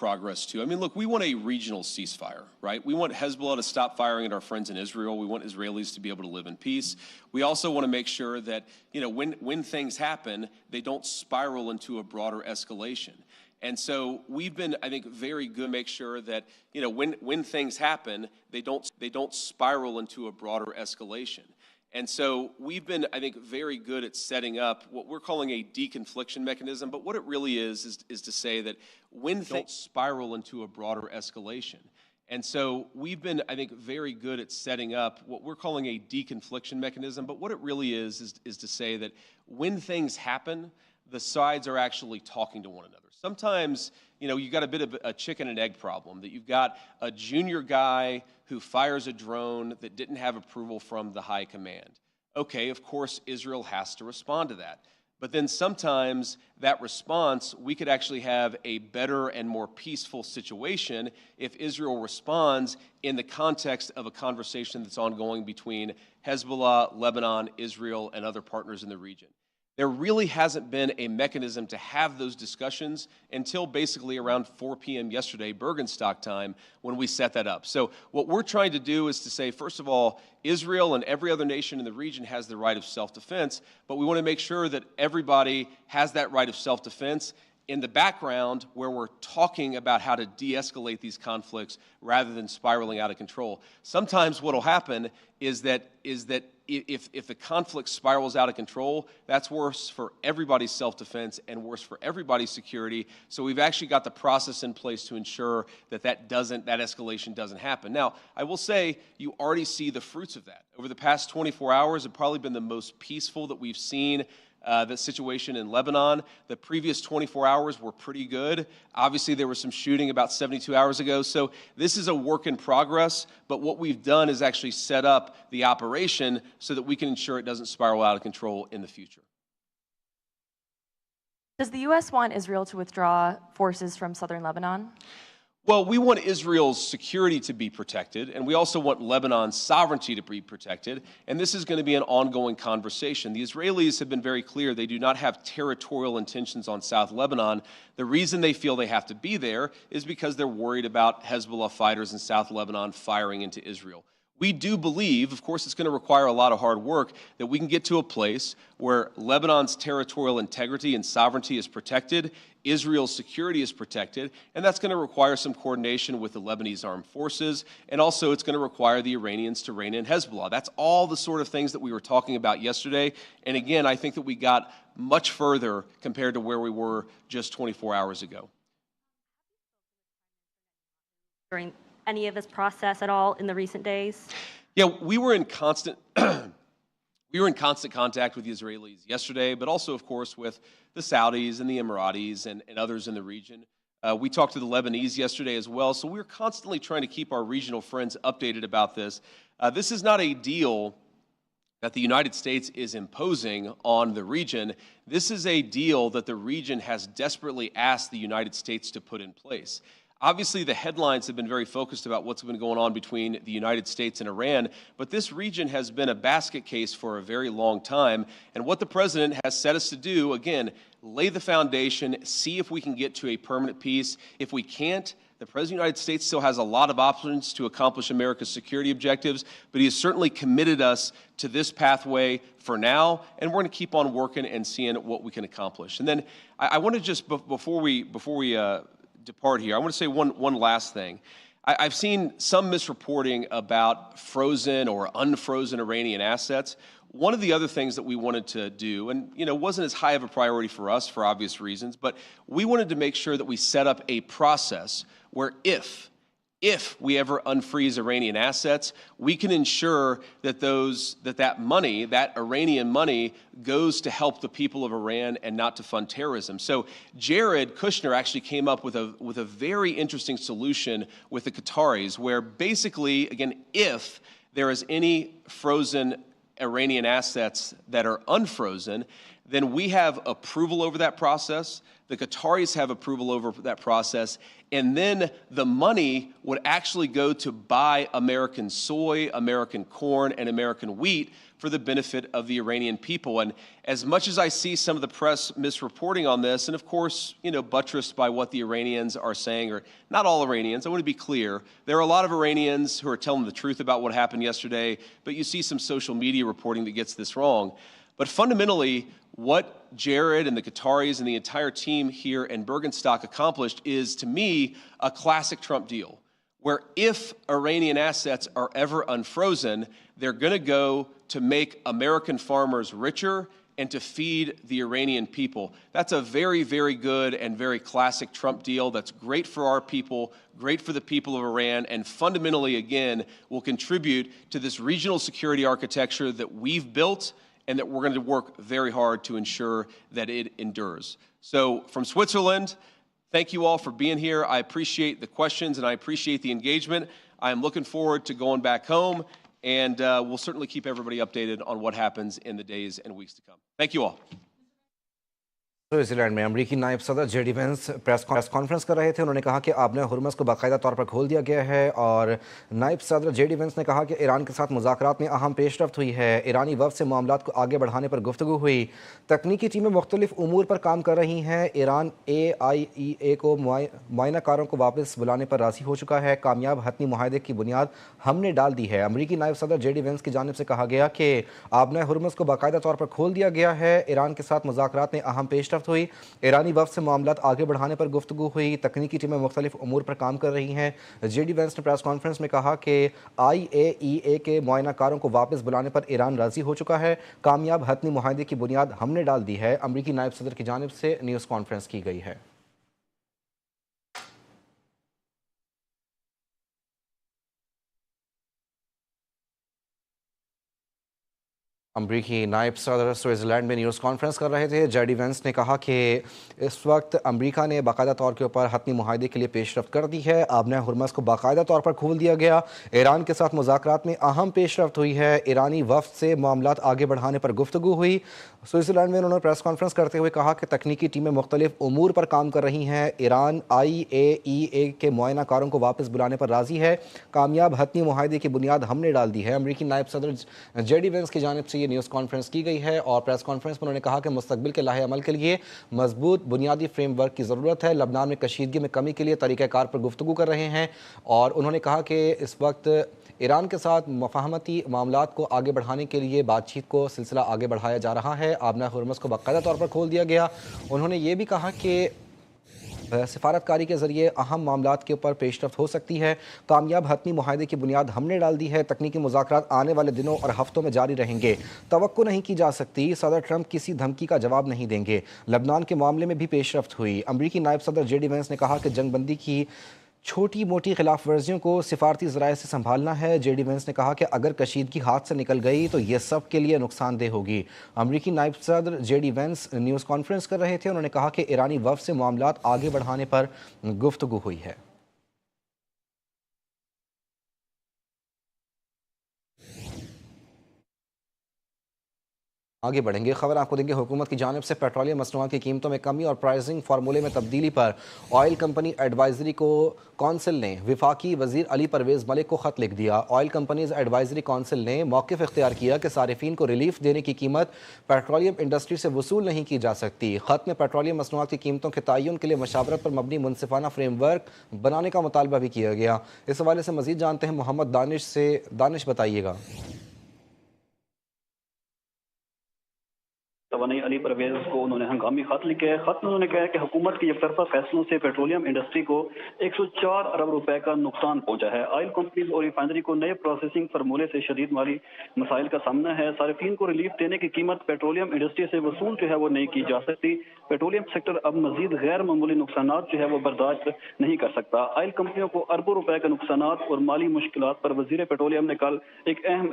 progress too. I mean, look, we want a regional ceasefire, right? We want Hezbollah to stop firing at our friends in Israel. We want Israelis to be able to live in peace. We also want to make sure that, when things happen, they don't spiral into a broader escalation. And so we've been, I think, very good to make sure that, when things happen, they don't spiral into a broader escalation. And so we've been, I think, very good at setting up what we're calling a deconfliction mechanism. But what it really is to say that when things spiral into a broader escalation. And so we've been, I think, very good at setting up what we're calling a deconfliction mechanism. But what it really is to say that when things happen, the sides are actually talking to one another. Sometimes, you've got a bit of a chicken and egg problem, that you've got a junior guy who fires a drone that didn't have approval from the high command. Okay, of course, Israel has to respond to that. But then sometimes that response, we could actually have a better and more peaceful situation if Israel responds in the context of a conversation that's ongoing between Hezbollah, Lebanon, Israel, and other partners in the region. There really hasn't been a mechanism to have those discussions until basically around 4 p.m. yesterday, Bergenstock time, when we set that up. So what we're trying to do is to say, first of all, Israel and every other nation in the region has the right of self-defense, but we want to make sure that everybody has that right of self-defense in the background where we're talking about how to de-escalate these conflicts rather than spiraling out of control. Sometimes what will happen is that if the conflict spirals out of control, that's worse for everybody's self-defense and worse for everybody's security. So we've actually got the process in place to ensure that that escalation doesn't happen. Now, I will say you already see the fruits of that. Over the past 24 hours, it's probably been the most peaceful that we've seen the situation in Lebanon. The previous 24 hours were pretty good. Obviously, there was some shooting about 72 hours ago. So this is a work in progress, but what we've done is actually set up the operation so that we can ensure it doesn't spiral out of control in the future. Does the U.S. want Israel to withdraw forces from southern Lebanon? Well, we want Israel's security to be protected, and we also want Lebanon's sovereignty to be protected, and this is going to be an ongoing conversation. The Israelis have been very clear they do not have territorial intentions on South Lebanon. The reason they feel they have to be there is because they're worried about Hezbollah fighters in South Lebanon firing into Israel. We do believe, of course it's going to require a lot of hard work, that we can get to a place where Lebanon's territorial integrity and sovereignty is protected, Israel's security is protected, and that's going to require some coordination with the Lebanese armed forces, and also it's going to require the Iranians to rein in Hezbollah. That's all the sort of things that we were talking about yesterday, and again, I think that we got much further compared to where we were just 24 hours ago. During any of this process at all in the recent days? Yeah, we were in constant contact with the Israelis yesterday, but also, of course, with the Saudis and the Emiratis and others in the region. We talked to the Lebanese yesterday as well, so we're constantly trying to keep our regional friends updated about this. This is not a deal that the United States is imposing on the region. This is a deal that the region has desperately asked the United States to put in place. Obviously, the headlines have been very focused about what's been going on between the United States and Iran, but this region has been a basket case for a very long time. And what the president has set us to do, again, lay the foundation, see if we can get to a permanent peace. If we can't, the President of the United States still has a lot of options to accomplish America's security objectives, but he has certainly committed us to this pathway for now, and we're going to keep on working and seeing what we can accomplish. And then I want to just, before we depart here, I want to say one last thing. I've seen some misreporting about frozen or unfrozen Iranian assets. One of the other things that we wanted to do, and wasn't as high of a priority for us for obvious reasons, but we wanted to make sure that we set up a process where if we ever unfreeze Iranian assets, we can ensure that that money, that Iranian money, goes to help the people of Iran and not to fund terrorism. So Jared Kushner actually came up with a very interesting solution with the Qataris, where basically, again, if there is any frozen Iranian assets that are unfrozen, then we have approval over that process. The Qataris have approval over that process. And then the money would actually go to buy American soy, American corn, and American wheat for the benefit of the Iranian people. And as much as I see some of the press misreporting on this, and of course, buttressed by what the Iranians are saying, or not all Iranians, I want to be clear, there are a lot of Iranians who are telling the truth about what happened yesterday, but you see some social media reporting that gets this wrong. But fundamentally, what Jared and the Qataris and the entire team here in Bergenstock accomplished is, to me, a classic Trump deal, where if Iranian assets are ever unfrozen, they're going to go to make American farmers richer and to feed the Iranian people. That's a very, very good and very classic Trump deal that's great for our people, great for the people of Iran, and fundamentally, again, will contribute to this regional security architecture that we've built and that we're going to work very hard to ensure that it endures. So from Switzerland, thank you all for being here. I appreciate the questions and I appreciate the engagement. I am looking forward to going back home, and we'll certainly keep everybody updated on what happens in the days and weeks to come. Thank you all. Switzerland में अमेरिकी नायब सदर JD Vance press conference कर रहे थे। उन्होंने कहा कि आबना हुर्मुज़ को बाकायदा तौर पर खोल दिया गया है और नायब सदर जेडी वेंस ने कहा कि ईरान के साथ मुज़ाकरात में अहम पेशरफ्त हुई है। ईरानी वफ़द से मामलात को आगे बढ़ाने पर गुफ्तगू हुई। तकनीकी टीमें मुख्तलिफ उमूर पर काम कर रही हैं। ईरान AIEA को मुआयनाकारों को वापस बुलाने पर राज़ी हो चुका है। कामयाब हतमी मुआहदे की बुनियाद हमने डाल दी है। अमेरिकी नायब सदर जेडी वेंस की जानिब से कहा गया कि आबना हुर्मुज़ को बाकायदा तौर पर खोल दिया गया है। ईरान के साथ मुज़ाकरात में अहम पेशरफ्त हुई। ईरानी वफ़द से मामलात आगे बढ़ाने पर गुफ्तगू हुई। तकनीकी टीमें मुख्तलिफ उमूर पर काम कर रही हैं। जेडी वेंस ने प्रेस कॉन्फ्रेंस में कहा कि IAEA के मुआयनाकारों को वापस बुलाने पर ईरान राज़ी हो चुका है। कामयाब हतमी मुआहदे की बुनियाद हमने डाल दी है। अमेरिकी नायब सदर की जानिब से न्यूज़ कॉन्फ्रेंस की गई है। अमरीकी नायब सदर स्विट्ज़रलैंड में न्यूज़ कॉन्फ्रेंस कर रहे थे। जेडी वेंस ने कहा कि इस वक्त अमेरिका ने बाकायदा तौर के ऊपर हतमी मुआहदे के लिए पेशरफ्त कर दी है। आबना हुर्मुज़ को बाकायदा तौर पर खोल दिया गया। ईरान के साथ मुज़ाकरात में अहम पेशरफ्त हुई है। ईरानी वफ़द से मामलात आगे बढ़ाने पर गुफ्तगू हुई। स्विट्ज़रलैंड में उन्होंने प्रेस कॉन्फ्रेंस करते हुए कहा कि तकनीकी टीमें मुख्तलिफ उमूर पर काम कर रही हैं। ईरान IAEA के मुआयनाकारों को वापस बुलाने पर राज़ी है। कामयाब हतमी मुआहदे की बुनियाद हमने डाल दी है। अमरीकी नायब सदर जेडी वेंस की जानिब से ये न्यूज़ कॉन्फ्रेंस की गई है और प्रेस कॉन्फ्रेंस में उन्होंने कहा कि मुस्तकबिल के लाहे अमल के लिए मजबूत बुनियादी फ्रेमवर्क की ज़रूरत है। लबनान में कशीदगी में कमी के लिए तरीक़ाकार पर गुफ्तगू कर रहे हैं और उन्होंने कहा कि इस वक्त ईरान के साथ मफाहमती मामलात को आगे बढ़ाने के लिए बातचीत को सिलसिला आगे बढ़ाया जा रहा है। आबना हुर्मुज़ को बाकायदा तौर पर खोल दिया गया। उन्होंने ये भी कहा कि सिफारतकारी के ज़रिए अहम मामलात के ऊपर पेशरफ्त हो सकती है। कामयाब हतमी मुआहदे की बुनियाद हमने डाल दी है। तकनीकी मुज़ाकरात आने वाले दिनों और हफ्तों में जारी रहेंगे। तवक्को नहीं की जा सकती सदर ट्रंप किसी धमकी का जवाब नहीं देंगे। लबनान के मामले में भी पेशरफ्त हुई। अमरीकी नायब सदर जेडी वेंस ने कहा कि जंगबंदी की छोटी मोटी खिलाफ वर्जियों को सिफारती ज़राए से संभालना है। जेडी वेंस ने कहा कि अगर कशीदगी हाथ से निकल गई तो ये सब के लिए नुकसानदेह होगी। अमरीकी नायब सदर जेडी वेंस न्यूज़ कॉन्फ्रेंस कर रहे थे। उन्होंने कहा कि ईरानी वफ़द से मामलात आगे बढ़ाने पर गुफ्तगू हुई है। आगे बढ़ेंगे। खबर आपको देंगे हुकूमत की जानिब से पेट्रोलियम मसनूआत की कीमतों में कमी और प्राइसिंग फार्मूले में तब्दीली पर ऑयल कंपनी एडवाइजरी को कौंसिल ने विफाकी वजीर अली परवेज़ मलिक को ख़त लिख दिया। ऑयल कंपनीज एडवाइजरी कौंसिल ने मौक़िफ़ इख्तियार किया कि सारिफीन को रिलीफ देने की कीमत पेट्रोलियम इंडस्ट्री से वसूल नहीं की जा सकती। ख़त में पेट्रोलियम मसनूआत की कीमतों के तयन के लिए मशावरत पर मबनी मुनसिफाना फ्रेमवर्क बनाने का मुतालबा भी किया गया। इस हवाले से मज़ीद जानते हैं मोहम्मद दानिश से। दानिश, बताइएगा। तवानी अली परवेज को उन्होंने हंगामी खत लिखे है। खत में उन्होंने कहा है कि हुकूमत के एकतरफा फैसलों से पेट्रोलियम इंडस्ट्री को 104 अरब रुपए का नुकसान पहुंचा है। ऑयल कंपनीज और रिफाइनरी को नए प्रोसेसिंग फार्मूले से शदीद माली मसाइल का सामना है। सार्फिन को रिलीफ देने की कीमत पेट्रोलियम इंडस्ट्री से वसूल जो है वो नहीं की जा सकती। पेट्रोलियम सेक्टर अब मजीद गैर मामूली नुकसान जो है वो बर्दाश्त नहीं कर सकता। ऑयल कंपनियों को अरबों रुपए के नुकसान और माली मुश्किलात पर वजीर पेट्रोलियम ने कल एक अहम